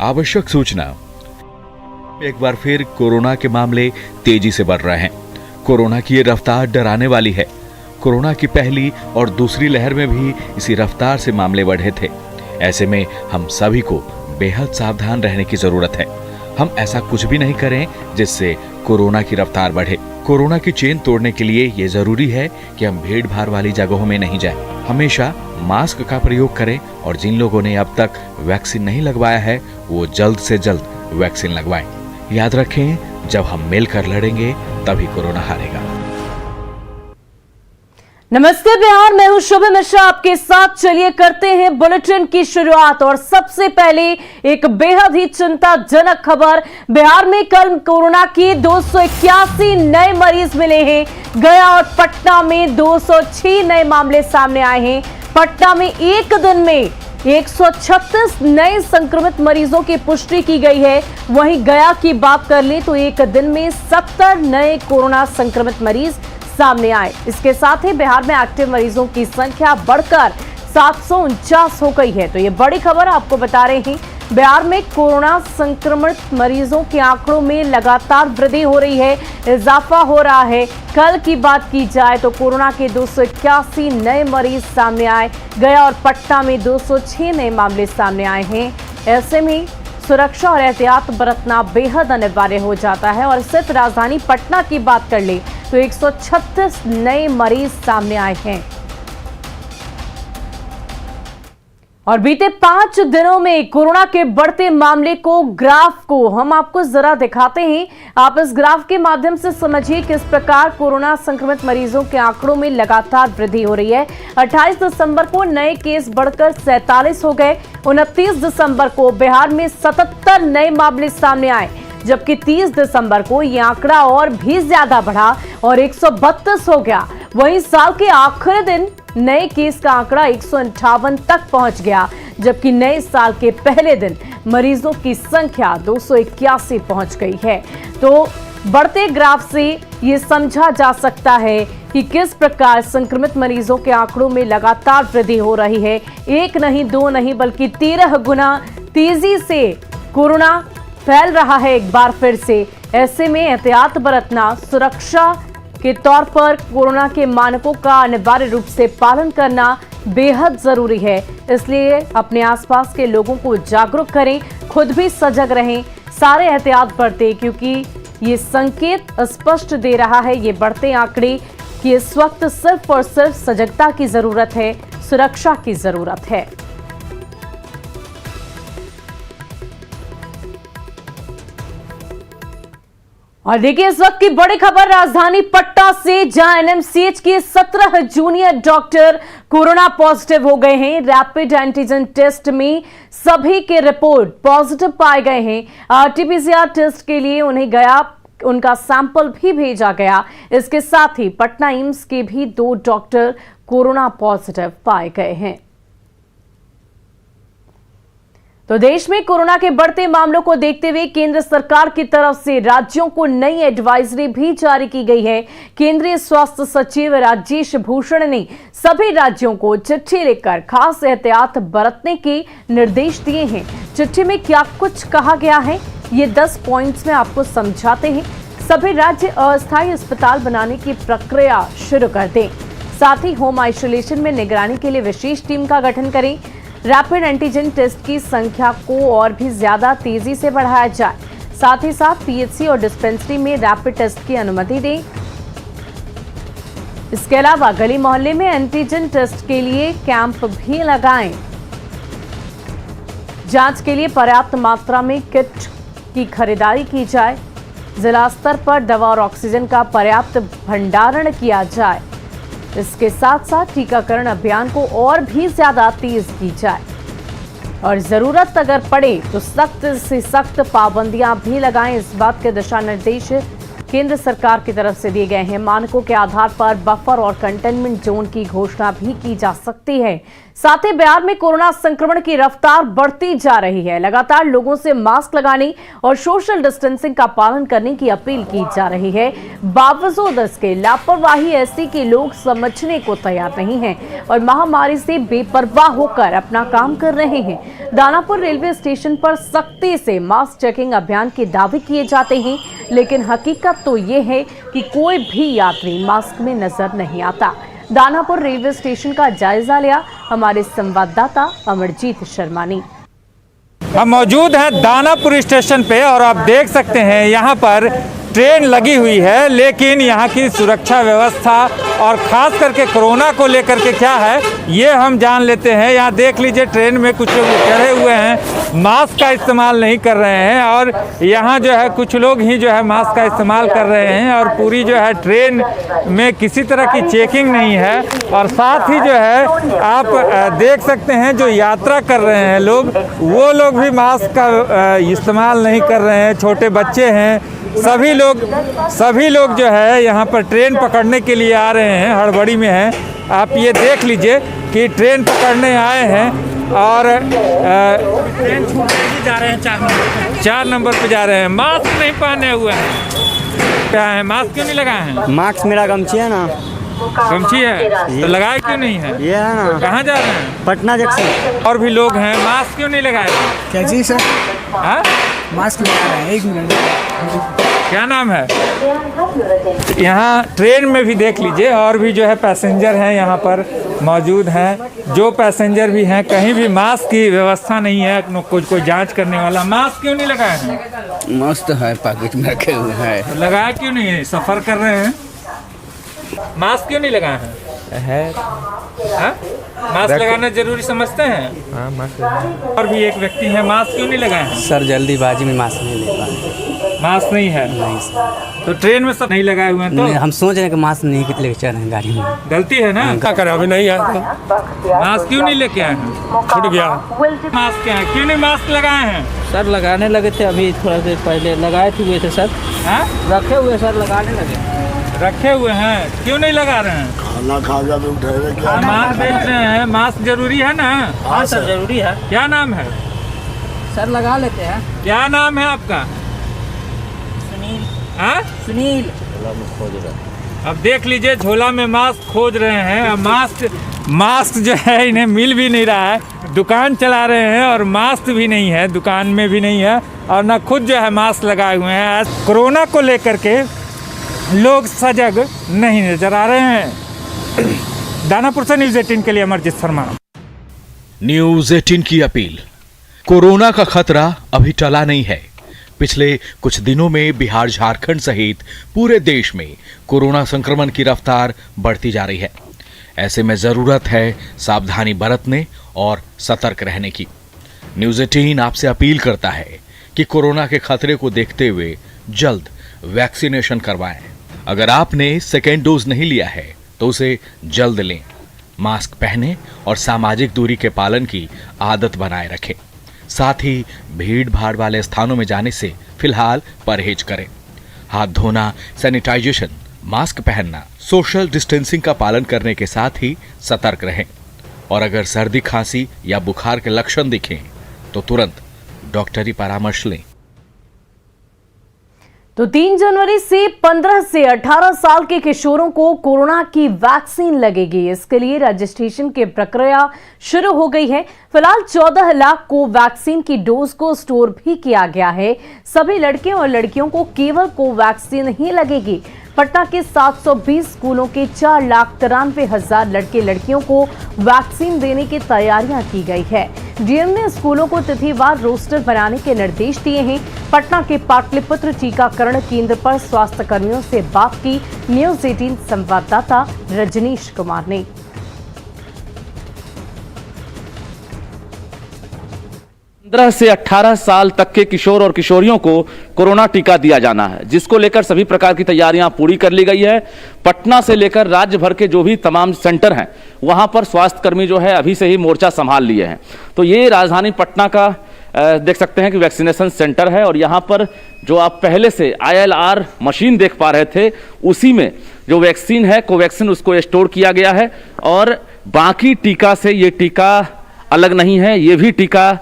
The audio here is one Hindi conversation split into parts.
आवश्यक सूचना। एक बार फिर कोरोना के मामले तेजी से बढ़ रहे हैं। कोरोना की ये रफ्तार डराने वाली है। कोरोना की पहली और दूसरी लहर में भी इसी रफ्तार से मामले बढ़े थे। ऐसे में हम सभी को बेहद सावधान रहने की जरूरत है। हम ऐसा कुछ भी नहीं करें जिससे कोरोना की रफ्तार बढ़े। कोरोना की चेन तोड़ने के लिए ये जरूरी है कि हम भीड़ भाड़ वाली जगहों में नहीं जाएं। हमेशा मास्क का प्रयोग करें और जिन लोगों ने अब तक वैक्सीन नहीं लगवाया है वो जल्द से जल्द वैक्सीन लगवाएं। याद रखें, जब हम मिलकर लड़ेंगे तभी कोरोना हारेगा। नमस्ते बिहार, मैं हूं शुभ मिश्रा आपके साथ। चलिए करते हैं बुलेटिन की शुरुआत और सबसे पहले एक बेहद ही चिंताजनक खबर। बिहार में कल कोरोना के 281 नए मरीज मिले हैं। गया और पटना में 206 नए मामले सामने आए हैं। पटना में एक दिन में 136 नए संक्रमित मरीजों की पुष्टि की गई है। वहीं गया की बात कर लें तो एक दिन में 70 नए कोरोना संक्रमित मरीज सामने आए। इसके साथ ही बिहार में एक्टिव मरीजों की संख्या बढ़कर 749 हो गई है। तो ये बड़ी खबर आपको बता रहे हैं। बिहार में कोरोना संक्रमित मरीजों के आंकड़ों में लगातार वृद्धि हो रही है, इजाफा हो रहा है। कल की बात की जाए तो कोरोना के 281 नए मरीज सामने आए। गया और पटना में 206 नए मामले सामने आए हैं। ऐसे में सुरक्षा और एहतियात बरतना बेहद अनिवार्य हो जाता है। और सिर्फ राजधानी पटना की बात कर ले तो 136 नए मरीज सामने आए हैं। और बीते 5 दिनों में कोरोना के बढ़ते मामले को ग्राफ को हम आपको जरा दिखाते हैं। आप इस ग्राफ के माध्यम से समझिए किस प्रकार कोरोना संक्रमित मरीजों के आंकड़ों में लगातार वृद्धि हो रही है। 28 दिसंबर को नए केस बढ़कर 47 हो गए। 29 दिसंबर को बिहार में 77 नए मामले सामने आए, जबकि 30 दिसंबर को यह आंकड़ा और भी ज्यादा बढ़ा और 132 हो गया। वहीं साल के आखिरी दिन नए केस का आंकड़ा 158 तक पहुंच गया, जबकि नए साल के पहले दिन मरीजों की संख्या 281 पहुंच गई है। तो बढ़ते ग्राफ से ये समझा जा सकता है कि किस प्रकार संक्रमित मरीजों के आंकड़ों में लगातार वृद्धि हो रही है। एक नहीं, दो नहीं, बल्कि 13 गुना तेजी से कोरोना फैल रहा है एक बार फिर से। ऐसे में एहतियात बरतना, सुरक्षा के तौर पर कोरोना के मानकों का अनिवार्य रूप से पालन करना बेहद जरूरी है। इसलिए अपने आसपास के लोगों को जागरूक करें, खुद भी सजग रहें, सारे एहतियात बरतें, क्योंकि ये संकेत स्पष्ट दे रहा है, ये बढ़ते आंकड़े, कि इस वक्त सिर्फ और सिर्फ सजगता की जरूरत है, सुरक्षा की जरूरत है। और देखिए इस वक्त की बड़ी खबर राजधानी पटना से, जहां एनएमसीएच के 17 जूनियर डॉक्टर कोरोना पॉजिटिव हो गए हैं। रैपिड एंटीजन टेस्ट में सभी के रिपोर्ट पॉजिटिव पाए गए हैं। आरटीपीसीआर टेस्ट के लिए उन्हें गया उनका सैंपल भी भेजा गया। इसके साथ ही पटना एम्स के भी 2 डॉक्टर कोरोना पॉजिटिव पाए गए हैं। तो देश में कोरोना के बढ़ते मामलों को देखते हुए केंद्र सरकार की तरफ से राज्यों को नई एडवाइजरी भी जारी की गई है। केंद्रीय स्वास्थ्य सचिव राजेश भूषण ने सभी राज्यों को चिट्ठी लिखकर खास एहतियात बरतने के निर्देश दिए हैं। चिट्ठी में क्या कुछ कहा गया है, ये 10 पॉइंट्स में आपको समझाते हैं। सभी राज्य अस्थायी अस्पताल बनाने की प्रक्रिया शुरू कर दें। साथ ही होम आइसोलेशन में निगरानी के लिए विशेष टीम का गठन करें। रैपिड एंटीजन टेस्ट की संख्या को और भी ज्यादा तेजी से बढ़ाया जाए। साथ ही साथ पीएचसी और डिस्पेंसरी में रैपिड टेस्ट की अनुमति दें। इसके अलावा गली मोहल्ले में एंटीजन टेस्ट के लिए कैंप भी लगाएं। जांच के लिए पर्याप्त मात्रा में किट की खरीदारी की जाए। जिला स्तर पर दवा और ऑक्सीजन का पर्याप्त भंडारण किया जाए। इसके साथ साथ टीकाकरण अभियान को और भी ज्यादा तेज की जाए और जरूरत अगर पड़े तो सख्त से सख्त पाबंदियां भी लगाएं। इस बात के दिशा निर्देश केंद्र सरकार की तरफ से दिए गए हैं। मानकों के आधार पर बफर और कंटेनमेंट जोन की घोषणा भी की जा सकती है। साथ ही बिहार में कोरोना संक्रमण की रफ्तार बढ़ती जा रही है। लगातार लोगों से मास्क लगाने और सोशल डिस्टेंसिंग का पालन करने की अपील की जा रही है। बावजूद इसके लापरवाही ऐसी कि लोग समझने को तैयार नहीं हैं और महामारी से बेपरवाह होकर अपना काम कर रहे हैं। दानापुर रेलवे स्टेशन पर सख्ती से मास्क चेकिंग अभियान के दावे किए जाते हैं, लेकिन हकीकत तो ये है कि कोई भी यात्री मास्क में नजर नहीं आता। दानापुर रेलवे स्टेशन का जायजा लिया हमारे संवाददाता अमरजीत शर्मा ने। हम मौजूद हैं दानापुर स्टेशन पे और आप देख सकते हैं यहाँ पर ट्रेन लगी हुई है, लेकिन यहाँ की सुरक्षा व्यवस्था और ख़ास करके कोरोना को लेकर के क्या है ये हम जान लेते हैं। यहाँ देख लीजिए ट्रेन में कुछ लोग चढ़े हुए हैं, मास्क का इस्तेमाल नहीं कर रहे हैं और यहाँ जो है कुछ लोग ही जो है मास्क का इस्तेमाल कर रहे हैं और पूरी जो है ट्रेन में किसी तरह की चेकिंग नहीं है। और साथ ही जो है आप देख सकते हैं जो यात्रा कर रहे हैं लोग, वो लोग भी मास्क का इस्तेमाल नहीं कर रहे हैं। छोटे बच्चे हैं, सभी लोग जो है यहाँ पर ट्रेन पकड़ने के लिए आ रहे हैं, हड़बड़ी में हैं। आप ये देख लीजिए कि ट्रेन पकड़ने आए हैं और ट्रेन छूट जा रहे हैं, 4 नंबर पे जा रहे हैं। मास्क नहीं पहने हुए हैं, क्या है मास्क क्यों नहीं लगाए हैं? मास्क मेरा गमछी है ना। गमछी है तो लगाए क्यों नहीं है? ये है ना। कहाँ जा रहे हैं? पटना जंक्शन। और भी लोग हैं, मास्क क्यों नहीं लगाए? क्या जी सर? हाँ मास्क लगा रहे हैं, 1 मिनट। क्या नाम है? यहाँ ट्रेन में भी देख लीजिए और भी जो है पैसेंजर हैं यहाँ पर मौजूद हैं। जो पैसेंजर भी हैं कहीं भी मास्क की व्यवस्था नहीं है, कोई जांच करने वाला। मास्क क्यों नहीं लगाए हैं? मस्त है, पॉकेट में रखे हुए हैं। लगाया क्यों नहीं है? सफ़र कर रहे हैं, मास्क क्यों नहीं लगाए हैं? मास्क लगाना जरूरी समझते हैं? हाँ, मास्क। और भी एक व्यक्ति है, मास्क क्यों नहीं लगाए हैं? सर जल्दीबाजी में मास्क नहीं ले पाए। मास्क नहीं है? नहीं सर। तो ट्रेन में सब नहीं लगाए हुए हैं तो हम सोच रहे हैं कि मास्क नहीं लेके चल रहे हैं गाड़ी में। गलती है ना? क्या करें, अभी नहीं आया तो। मास्क क्यों नहीं लेके आए हैं? छूट गया। मास्क क्या है? क्यों नहीं मास्क लगाए हैं? सर लगाने लगे थे, अभी थोड़ा देर पहले लगाए हुए थे सर। हाँ? रखे हुए सर, लगाने लगे। रखे हुए हैं, क्यों नहीं लगा रहे हैं? खाना खा जा तो उठाएगा क्या? सामान बेच रहे हैं, मास्क जरूरी है ना? हाँ सर जरूरी है। क्या नाम है? सर लगा लेते हैं। क्या नाम है आपका? सुनील। हाँ? सुनील। अब देख लीजिए झोला में मास्क खोज रहे हैं। अब मास्क जो है इन्हें मिल भी नहीं रहा है। दुकान चला रहे हैं और मास्क भी नहीं है, दुकान में भी नहीं है और ना खुद जो है मास्क लगाए हुए हैं। कोरोना को लेकर के लोग सजग नहीं नजर आ रहे हैं। दानापुर से न्यूज़ 18 के लिए अमरजीत शर्मा। न्यूज़ 18 की अपील। कोरोना का खतरा अभी टला नहीं है। पिछले कुछ दिनों में बिहार, झारखंड सहित पूरे देश में कोरोना संक्रमण की रफ्तार बढ़ती जा रही है। ऐसे में जरूरत है सावधानी बरतने और सतर्क रहने की। न्यूज़ 18 आपसे अपील करता है कि कोरोना के खतरे को देखते हुए जल्द वैक्सीनेशन करवाएं। अगर आपने सेकेंड डोज नहीं लिया है तो उसे जल्द लें। मास्क पहनें और सामाजिक दूरी के पालन की आदत बनाए रखें। साथ ही भीड़ भाड़ वाले स्थानों में जाने से फिलहाल परहेज करें। हाथ धोना, सैनिटाइजेशन, मास्क पहनना, सोशल डिस्टेंसिंग का पालन करने के साथ ही सतर्क रहें। और अगर सर्दी, खांसी या बुखार के लक्षण दिखें तो तुरंत डॉक्टरी परामर्श लें। तो 3 जनवरी से 15 से 18 साल के किशोरों को कोरोना की वैक्सीन लगेगी। इसके लिए रजिस्ट्रेशन की प्रक्रिया शुरू हो गई है। फिलहाल 14 लाख को वैक्सीन की डोज को स्टोर भी किया गया है। सभी लड़के और लड़कियों को केवल कोवैक्सीन ही लगेगी। पटना के 720 स्कूलों के 4,93,000 लड़के लड़कियों को वैक्सीन देने की तैयारियां की गई है। डीएम ने स्कूलों को तिथिवार रोस्टर बनाने के निर्देश दिए हैं। पटना के पाटलिपुत्र टीकाकरण केंद्र पर स्वास्थ्य कर्मियों से बात की न्यूज़ 18 संवाददाता रजनीश कुमार ने। 15 से 18 साल तक के किशोर और किशोरियों को कोरोना टीका दिया जाना है, जिसको लेकर सभी प्रकार की तैयारियां पूरी कर ली गई है। पटना से लेकर राज्य भर के जो भी तमाम सेंटर हैं वहां पर स्वास्थ्यकर्मी जो है अभी से ही मोर्चा संभाल लिए हैं। तो ये राजधानी पटना का देख सकते हैं कि वैक्सीनेशन सेंटर है और यहाँ पर जो आप पहले से ILR मशीन देख पा रहे थे उसी में जो वैक्सीन है कोवैक्सीन उसको स्टोर किया गया है और बाकी टीका से ये टीका अलग नहीं है, ये भी टीका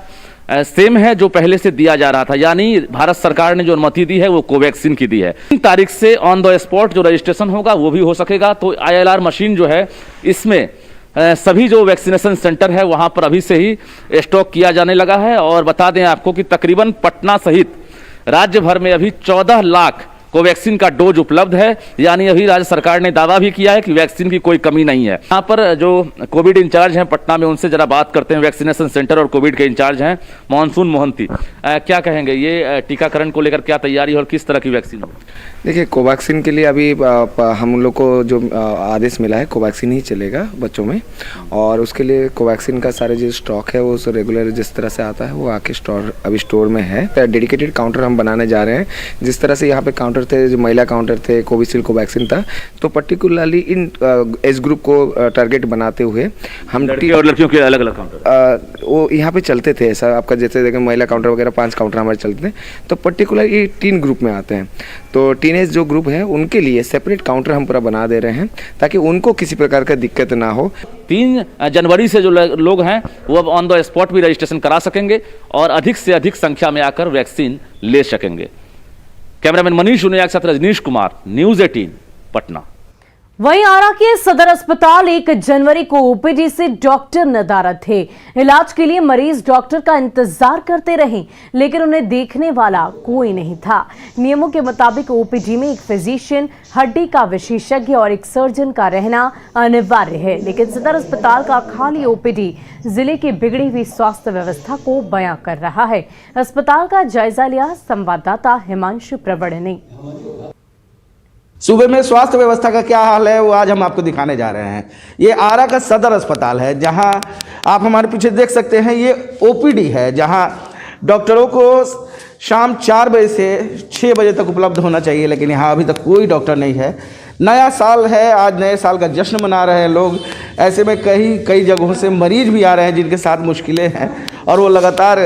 सेम है जो पहले से दिया जा रहा था। यानी भारत सरकार ने जो अनुमति दी है वो कोवैक्सीन की दी है। 3 तारीख से ऑन द स्पॉट जो रजिस्ट्रेशन होगा वो भी हो सकेगा। तो ILR मशीन जो है इसमें सभी जो वैक्सीनेशन सेंटर है वहां पर अभी से ही स्टॉक किया जाने लगा है। और बता दें आपको कि तकरीबन पटना सहित राज्य भर में अभी 14 लाख कोवैक्सीन का डोज उपलब्ध है। यानी अभी राज्य सरकार ने दावा भी किया है कि वैक्सीन की कोई कमी नहीं है। यहाँ पर जो कोविड इंचार्ज हैं पटना में, उनसे जरा बात करते हैं। वैक्सीनेशन सेंटर और कोविड के इंचार्ज हैं मानसून मोहंती। क्या कहेंगे, ये टीकाकरण को लेकर क्या तैयारी और किस तरह की वैक्सीन? देखिए, कोवैक्सीन के लिए अभी हम लोग को जो आदेश मिला है कोवैक्सीन ही चलेगा बच्चों में। और उसके लिए कोवैक्सीन का सारे जो स्टॉक है वो रेगुलर जिस तरह से आता है वो आके स्टोर में है। डेडिकेटेड काउंटर हम बनाने जा रहे हैं। जिस तरह से यहाँ पे काउंटर थे, जो महिला काउंटर थे, कोविशील्ड कोवैक्सीन था, तो पर्टिकुलरली इन एज ग्रुप को टारगेट बनाते हुए हम और लड़कियों के अलग अलग काउंटर वो यहाँ पे चलते थे। ऐसा आपका जैसे देखें महिला काउंटर वगैरह 5 काउंटर हमारे चलते थे। तो पर्टिकुलर ये 3 ग्रुप में आते हैं। तो टीनेज जो ग्रुप है उनके लिए सेपरेट काउंटर हम पूरा बना दे रहे हैं ताकि उनको किसी प्रकार का दिक्कत ना हो। 3 जनवरी से जो लोग हैं वो अब ऑन द स्पॉट भी रजिस्ट्रेशन करा सकेंगे और अधिक से अधिक संख्या में आकर वैक्सीन ले सकेंगे। कैमरामैन मनीष उनिया के साथ रजनीश कुमार, न्यूज़ 18 पटना। वहीं आरा के सदर अस्पताल 1 जनवरी को ओपीडी से डॉक्टर नदारद थे। इलाज के लिए मरीज डॉक्टर का इंतजार करते रहे, लेकिन उन्हें देखने वाला कोई नहीं था। नियमों के मुताबिक ओपीडी में एक फिजिशियन, हड्डी का विशेषज्ञ और एक सर्जन का रहना अनिवार्य है, लेकिन सदर अस्पताल का खाली ओपीडी जिले की बिगड़ी हुई स्वास्थ्य व्यवस्था को बयां कर रहा है। अस्पताल का जायजा लिया संवाददाता हिमांशु प्रवड़ ने। सूबे में स्वास्थ्य व्यवस्था का क्या हाल है वो आज हम आपको दिखाने जा रहे हैं। ये आरा का सदर अस्पताल है, जहां आप हमारे पीछे देख सकते हैं ये ओपीडी है, जहां डॉक्टरों को शाम 4 बजे से 6 बजे तक उपलब्ध होना चाहिए, लेकिन यहाँ अभी तक कोई डॉक्टर नहीं है। नया साल है, आज नए साल का जश्न मना रहे हैं लोग। ऐसे में कई जगहों से मरीज भी आ रहे हैं जिनके साथ मुश्किलें हैं और वो लगातार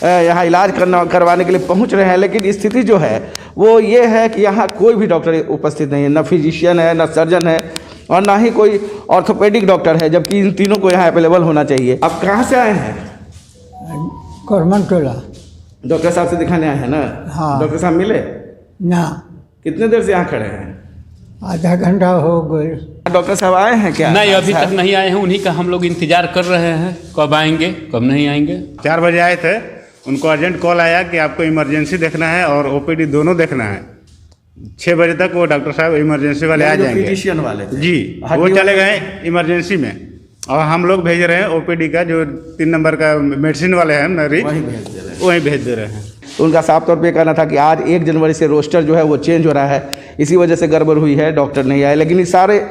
यहाँ इलाज करवाने के लिए पहुँच रहे हैं। लेकिन स्थिति जो है वो ये है कि यहाँ कोई भी डॉक्टर उपस्थित नहीं है, न फिजिशियन है, न सर्जन है और ना ही कोई ऑर्थोपेडिक डॉक्टर है, जबकि इन तीनों को यहाँ अवेलेबल होना चाहिए। आप कहाँ से आए हैं? कोरमन टोला। डॉक्टर साहब से दिखाने आए हैं ना? हाँ। डॉक्टर साहब मिले ना? कितने देर से यहाँ खड़े हैं? आधा घंटा हो गए। डॉक्टर साहब आए हैं क्या? नहीं, अभी तक नहीं आए हैं। उन्हीं का हम लोग इंतजार कर रहे हैं, कब आएंगे कब नहीं आएंगे। 4 बजे आए थे, उनको अर्जेंट कॉल आया कि आपको इमरजेंसी देखना है और ओपीडी दोनों देखना है। 6 बजे तक वो डॉक्टर साहब इमरजेंसी वाले आ जाएंगे। फिजिशियन वाले जी, वो चले गए इमरजेंसी में और हम लोग भेज रहे हैं ओपीडी का जो 3 नंबर का मेडिसिन वाले हैं मरीज, वहीं भेज दे रहे हैं। तो उनका साफ तौर पे कहना था कि आज 1 जनवरी से रोस्टर जो है वो चेंज हो रहा है, इसी वजह से गड़बड़ हुई है, डॉक्टर नहीं आए। लेकिन इस सारे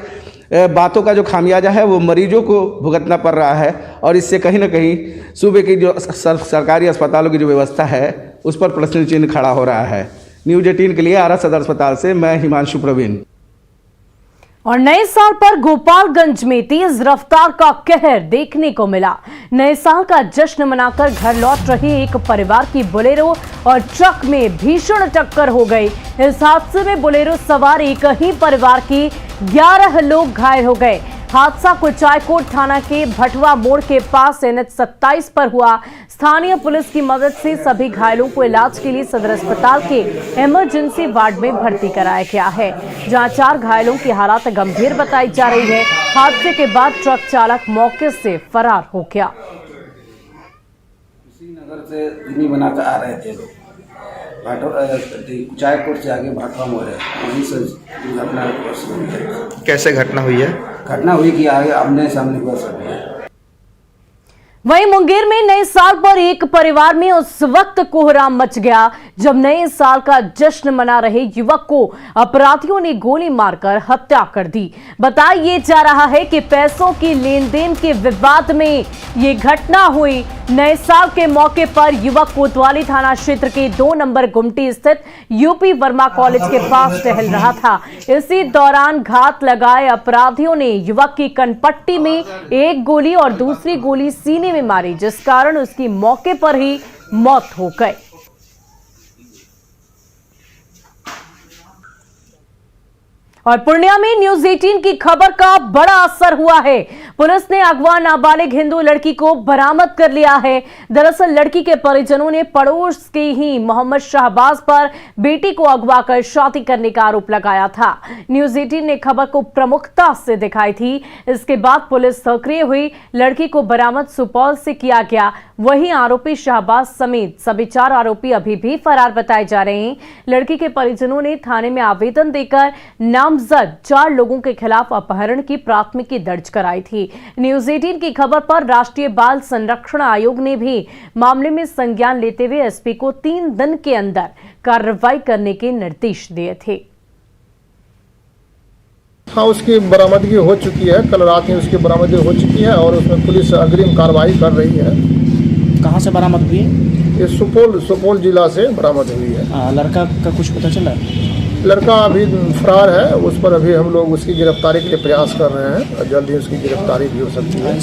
बातों का जो खामियाजा है वो मरीजों को भुगतना पड़ रहा है और इससे कहीं ना कहीं सूबे की जो सरकारी अस्पतालों की जो व्यवस्था है उस पर प्रश्न चिन्ह खड़ा हो रहा है। न्यूज़ 18 के लिए आरा सदर अस्पताल से मैं हिमांशु प्रवीण। और नए साल पर गोपालगंज में तेज रफ्तार का कहर देखने को मिला। नए साल का जश्न मनाकर घर लौट रहे एक परिवार की बोलेरो और ट्रक में भीषण टक्कर हो गई। इस हादसे में बोलेरो सवार एक ही परिवार के 11 लोग घायल हो गए। हादसा कुचायकोट थाना के भटवा मोड़ के पास NH 27 पर हुआ। स्थानीय पुलिस की मदद से सभी घायलों को इलाज के लिए सदर अस्पताल के इमरजेंसी वार्ड में भर्ती कराया गया है, जहां 4 घायलों की हालत गंभीर बताई जा रही है। हादसे के बाद ट्रक चालक मौके से फरार हो गया। नगर से दिल्ली बनाकर आ रहे थे, कुचायकोट से आगे भटवा मोड़ है, वहीं से दुर्घटना। कैसे घटना हुई है? घटना हुई कि आगे आमने सामने हुआ सब। वहीं मुंगेर में नए साल पर एक परिवार में उस वक्त कोहराम मच गया जब नए साल का जश्न मना रहे युवक को अपराधियों ने गोली मारकर हत्या कर दी। बताया जा रहा है कि पैसों की लेन देन के विवाद में ये घटना हुई। नए साल के मौके पर युवक कोतवाली थाना क्षेत्र के 2 नंबर गुमटी स्थित यूपी वर्मा कॉलेज के पास टहल रहा था। इसी दौरान घात लगाए अपराधियों ने युवक की कनपट्टी में एक गोली और दूसरी गोली सीने में मारी, जिस कारण उसकी मौके पर ही मौत हो गई। और पूर्णिया में न्यूज़ 18 की खबर का बड़ा असर हुआ है। पुलिस ने अगवा नाबालिग हिंदू लड़की को बरामद कर लिया है। दरअसल लड़की के परिजनों ने पड़ोस के ही मोहम्मद शहबाज पर बेटी को अगवा कर शादी करने का आरोप लगाया था। न्यूज़ 18 ने खबर को प्रमुखता से दिखाई थी। इसके बाद पुलिस सक्रिय हुई। लड़की को बरामद सुपौल से किया गया। वहीं आरोपी शहबाज समेत सभी 4 आरोपी अभी भी फरार बताए जा रहे हैं। लड़की के परिजनों ने थाने में आवेदन देकर नामजद 4 लोगों के खिलाफ अपहरण की प्राथमिकी दर्ज कराई थी। न्यूज़ 18 की खबर पर राष्ट्रीय बाल संरक्षण आयोग ने भी मामले में संज्ञान लेते हुए एसपी को 3 दिन के अंदर कार्रवाई करने के निर्देश दिए थे। हाँ, उसकी बरामदगी हो चुकी है। कल रात में उसकी बरामदगी हो चुकी है और उसमें पुलिस अग्रिम कार्रवाई कर रही है। कहाँ से बरामद हुई है? ये सुपौल जिला से बरामद हुई है। लड़का का कुछ पता चला? लड़का अभी फरार है। उस पर अभी हम लोग उसकी गिरफ्तारी के लिए प्रयास कर रहे हैं। जल्द ही उसकी गिरफ्तारी भी हो सकती है।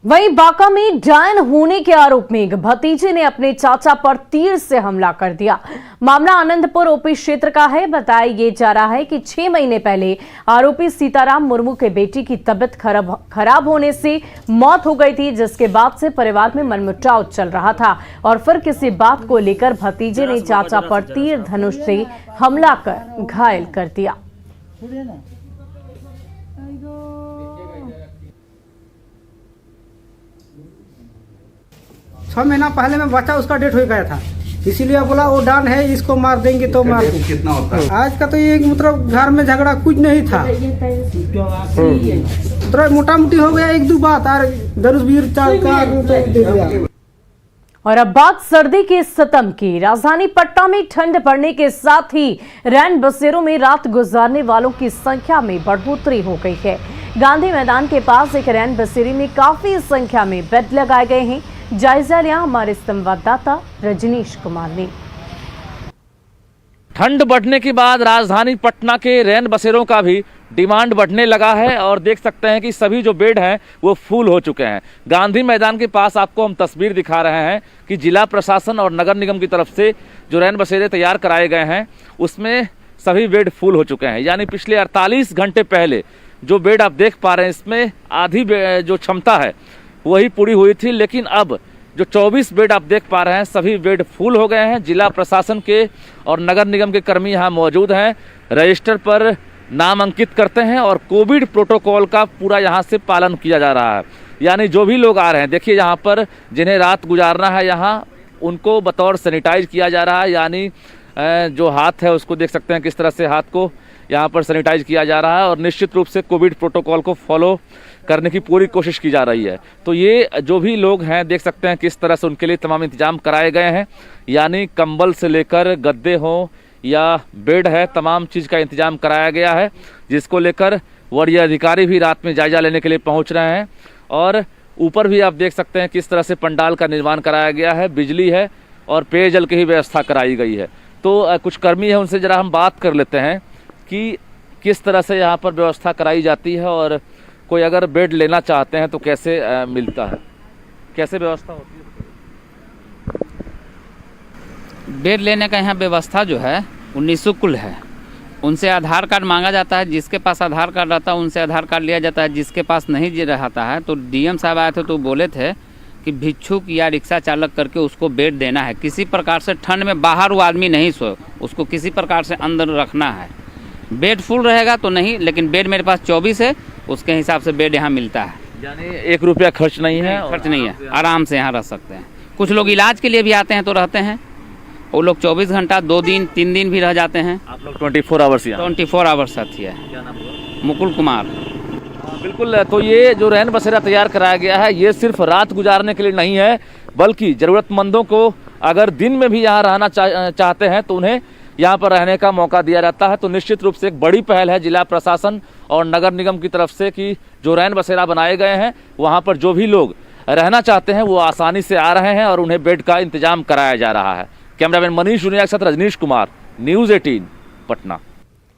वहीं बांका में डायन होने के आरोप में एक भतीजे ने अपने चाचा पर तीर से हमला कर दिया। मामला आनंदपुर ओपी क्षेत्र का है। बताया ये जा रहा है कि 6 महीने पहले आरोपी सीताराम मुर्मू के बेटी की तबीयत खराब होने से मौत हो गई थी, जिसके बाद से परिवार में मनमुटाव चल रहा था और फिर किसी बात को लेकर भतीजे ने चाचा पर तीर धनुष से हमला कर घायल कर दिया। 6 महीना पहले में बच्चा उसका डेथ हो गया था, इसीलिए बोला वो डान है, इसको मार देंगे तो मार देंगे। कितना होता है आज का? तो ये मतलब घर में झगड़ा कुछ नहीं था, तो मोटा मोटी हो गया 1-2 बात और धनुषवीर चाल का। और अब बात सर्दी के सितम की। राजधानी पटना में ठंड बढ़ने के साथ ही रैन बसेरों में रात गुजारने वालों की संख्या में बढ़ोतरी हो गई है। गांधी मैदान के पास एक रैन बसेरी में काफी संख्या में बेड लगाए गए हैं। जायजा लिया हमारे संवाददाता रजनीश कुमार ने। ठंड बढ़ने के बाद राजधानी पटना के रैन बसेरों का भी डिमांड बढ़ने लगा है और देख सकते हैं कि सभी जो बेड हैं वो फुल हो चुके हैं। गांधी मैदान के पास आपको हम तस्वीर दिखा रहे हैं कि जिला प्रशासन और नगर निगम की तरफ से जो रैन बसेरे तैयार कराए गए हैं उसमें सभी बेड फुल हो चुके हैं। यानी पिछले 48 घंटे पहले जो बेड आप देख पा रहे हैं इसमें आधी जो क्षमता है वही पूरी हुई थी, लेकिन अब जो 24 बेड आप देख पा रहे हैं सभी बेड फुल हो गए हैं। जिला प्रशासन के और नगर निगम के कर्मी यहाँ मौजूद हैं, रजिस्टर पर नाम अंकित करते हैं और कोविड प्रोटोकॉल का पूरा यहाँ से पालन किया जा रहा है। यानी जो भी लोग आ रहे हैं, देखिए यहाँ पर जिन्हें रात गुजारना है यहाँ उनको बतौर सैनिटाइज किया जा रहा है। यानी जो हाथ है उसको देख सकते हैं किस तरह से हाथ को यहाँ पर सैनिटाइज किया जा रहा है और निश्चित रूप से कोविड प्रोटोकॉल को फॉलो करने की पूरी कोशिश की जा रही है। तो ये जो भी लोग हैं देख सकते हैं किस तरह से उनके लिए तमाम इंतजाम कराए गए हैं। यानी कंबल से लेकर गद्दे हों या बेड है, तमाम चीज़ का इंतजाम कराया गया है, जिसको लेकर वरीय अधिकारी भी रात में जायजा लेने के लिए पहुंच रहे हैं। और ऊपर भी आप देख सकते हैं किस तरह से पंडाल का निर्माण कराया गया है, बिजली है और पेयजल की ही व्यवस्था कराई गई है। तो कुछ कर्मी है उनसे ज़रा हम बात कर लेते हैं कि किस तरह से यहाँ पर व्यवस्था कराई जाती है और कोई अगर बेड लेना चाहते हैं तो कैसे मिलता है, कैसे व्यवस्था होती है? बेड लेने का यहाँ व्यवस्था जो है 1900 है। उनसे आधार कार्ड मांगा जाता है, जिसके पास आधार कार्ड रहता है उनसे आधार कार्ड लिया जाता है, जिसके पास नहीं रहता है तो डीएम साहब आए थे तो बोले थे कि भिक्षुक या रिक्शा चालक करके उसको बेड देना है। किसी प्रकार से ठंड में बाहर वो आदमी नहीं सोए, उसको किसी प्रकार से अंदर रखना है। बेड फुल रहेगा तो नहीं, लेकिन बेड मेरे पास 24 है, उसके हिसाब से बेड यहाँ मिलता है। यानी 1 रुपया खर्च नहीं है? खर्च नहीं है, आराम से यहाँ रह सकते हैं। कुछ लोग इलाज के लिए भी आते हैं तो रहते हैं, वो लोग 24 घंटा 2 दिन 3 दिन भी रह जाते हैं। आप लोग 24 आवर्स? 24 आवर्स साथी है। क्या नाम है? मुकुल कुमार। बिल्कुल। तो ये जो रैन बसेरा तैयार कराया गया है ये सिर्फ रात गुजारने के लिए नहीं है, बल्कि ज़रूरतमंदों को अगर दिन में भी यहाँ रहना चाहते हैं तो उन्हें यहाँ पर रहने का मौका दिया जाता है। तो निश्चित रूप से एक बड़ी पहल है जिला प्रशासन और नगर निगम की तरफ से कि जो रैन बसेरा बनाए गए हैं वहाँ पर जो भी लोग रहना चाहते हैं वो आसानी से आ रहे हैं और उन्हें बेड का इंतजाम कराया जा रहा है। कैमरामैन मनीष जुनिया के साथ रजनीश कुमार, न्यूज़ 18 पटना।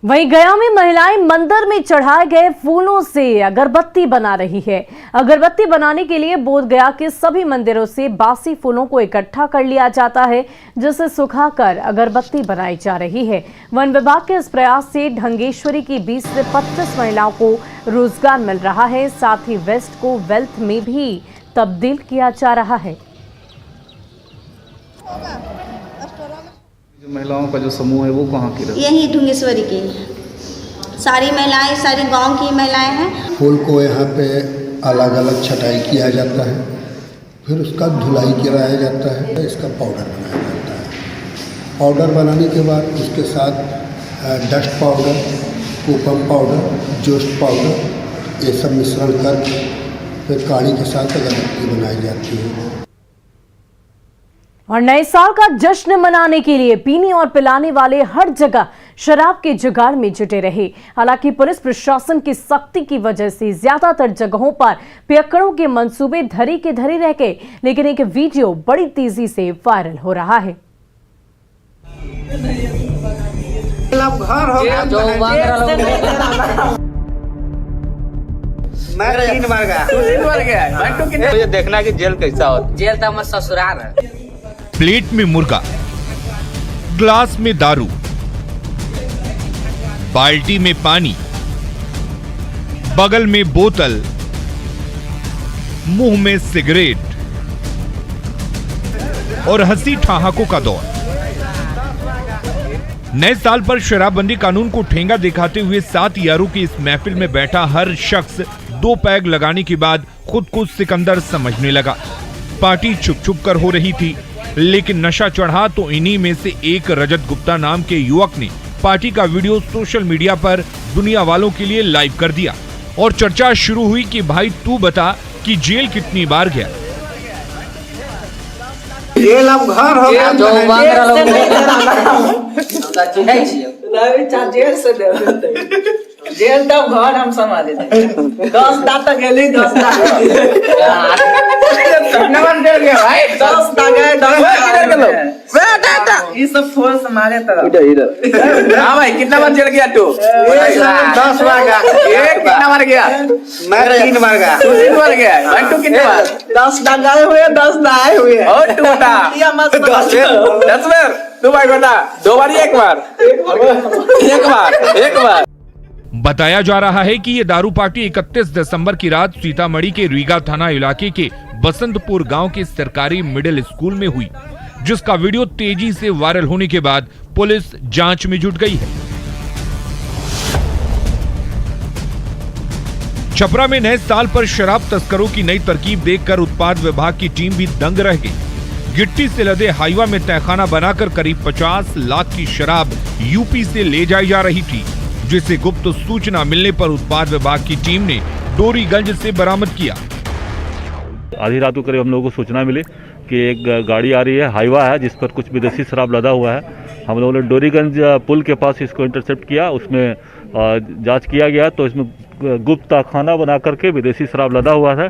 वहीं गया में महिलाएं मंदिर में चढ़ाए गए फूलों से अगरबत्ती बना रही है। अगरबत्ती बनाने के लिए बोध गया के सभी मंदिरों से बासी फूलों को इकट्ठा कर लिया जाता है, जिसे सुखाकर अगरबत्ती बनाई जा रही है। वन विभाग के इस प्रयास से ढंगेश्वरी की 20 से 25 महिलाओं को रोजगार मिल रहा है। साथ ही वेस्ट को वेल्थ में भी तब्दील किया जा रहा है। महिलाओं का जो समूह है वो कहाँ की रहती है? यही ढुंगेश्वरी की सारी महिलाएं, सारे गांव की महिलाएं हैं। फूल को यहाँ पे अलग अलग छटाई किया जाता है, फिर उसका धुलाई कराया जाता है, इसका पाउडर बनाया जाता है। पाउडर बनाने के बाद उसके साथ डस्ट पाउडर, कोपम पाउडर, जोस्ट पाउडर, ये सब मिश्रण कर फिर काढ़ी के साथ अगरबत्ती बनाई जाती है। और नए साल का जश्न मनाने के लिए पीने और पिलाने वाले हर जगह शराब के जुगाड़ में जुटे रहे। हालांकि पुलिस प्रशासन की सख्ती की वजह से ज्यादातर जगहों पर पियक्कड़ों के मंसूबे धरी के धरी रह गए, लेकिन एक वीडियो बड़ी तेजी से वायरल हो रहा है। मैं 3 बार गया। ये देखना कि जेल कैसा हो। जेल तो हमारा ससुराल है। प्लेट में मुर्गा, ग्लास में दारू, बाल्टी में पानी, बगल में बोतल, मुंह में सिगरेट और हंसी ठहाकों का दौर। नए साल पर शराबबंदी कानून को ठेंगा दिखाते हुए 7 यारों की इस महफिल में बैठा हर शख्स 2 पैग लगाने के बाद खुद को सिकंदर समझने लगा। पार्टी छुप छुप कर हो रही थी, लेकिन नशा चढ़ा तो इन्हीं में से एक रजत गुप्ता नाम के युवक ने पार्टी का वीडियो सोशल मीडिया पर दुनिया वालों के लिए लाइव कर दिया और चर्चा शुरू हुई कि भाई तू बता कि जेल कितनी बार गया। जेल अब घर हो गया। जेल तब घर हम संभाले 10 दांत तक गेली 10 नंबर जेल गया भाई 10 दांत गए 10 ये सब फोर्स हमारे तरफ इधर हां भाई कितना बार जेल गया तू 10 बार गया। एक कितना बार गया? मैं 3 बार गया। तू 3 बार गया भाई तू कितने बार? 10 दांत गए हुए 10 दाए हुए और तू बता 10 बार तू भाई बता 2 बार 1 बार 1 बार। बताया जा रहा है कि ये दारू पार्टी 31 दिसंबर की रात सीतामढ़ी के रीगा थाना इलाके के बसंतपुर गांव के सरकारी मिडिल स्कूल में हुई, जिसका वीडियो तेजी से वायरल होने के बाद पुलिस जांच में जुट गई है। छपरा में नए साल पर शराब तस्करों की नई तरकीब देखकर उत्पाद विभाग की टीम भी दंग रह गई। गिट्टी से लदे हाईवा में तहखाना बनाकर करीब 50 लाख की शराब यूपी से ले जाई जा रही थी, जिसे गुप्त सूचना मिलने पर उत्पाद विभाग की टीम ने डोरीगंज से बरामद किया। आधी रात को करीब हम लोगों को सूचना मिली कि एक गाड़ी आ रही है, हाईवा है, जिस पर कुछ विदेशी शराब लदा हुआ है। हम लोगों ने डोरीगंज पुल के पास इसको इंटरसेप्ट किया, उसमें जांच किया गया तो इसमें गुप्त तहखाना बना करके विदेशी शराब लदा हुआ है।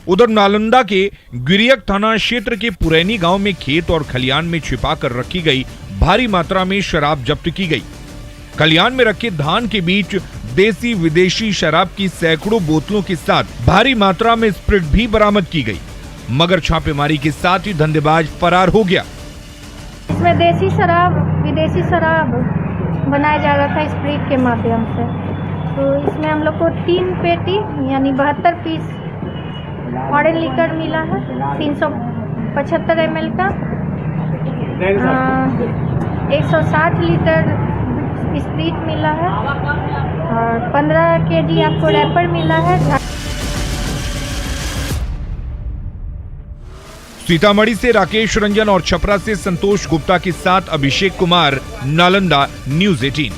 उधर नालंदा के गिरियक थाना क्षेत्र के पुरैनी गांव में खेत और खलियान में छिपा कर रखी गई भारी मात्रा में शराब जब्त की गई। खलियान में रखे धान के बीच देसी विदेशी शराब की सैकड़ों बोतलों के साथ भारी मात्रा में स्प्रिट भी बरामद की गई, मगर छापेमारी के साथ ही धंधेबाज फरार हो गया। इसमें देसी शराब विदेशी शराब बनाया जा रहा था स्प्रिट के माध्यम से। तो इसमें हम लोग को 3 पेटी यानी 72 पीस ऑरेंज लिकर मिला है, 375 ml का, 160 लीटर स्प्रिट मिला है और 15 kg आपको रैपर मिला है। सीतामढ़ी से राकेश रंजन और छपरा से संतोष गुप्ता के साथ अभिषेक कुमार, नालंदा, न्यूज़ 18।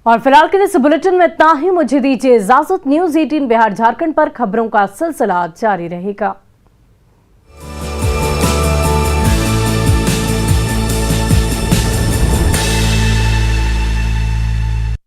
और फिलहाल के लिए इस बुलेटिन में इतना ही। मुझे दीजिए इजाजत। न्यूज़ 18 बिहार झारखंड पर खबरों का सिलसिला जारी रहेगा।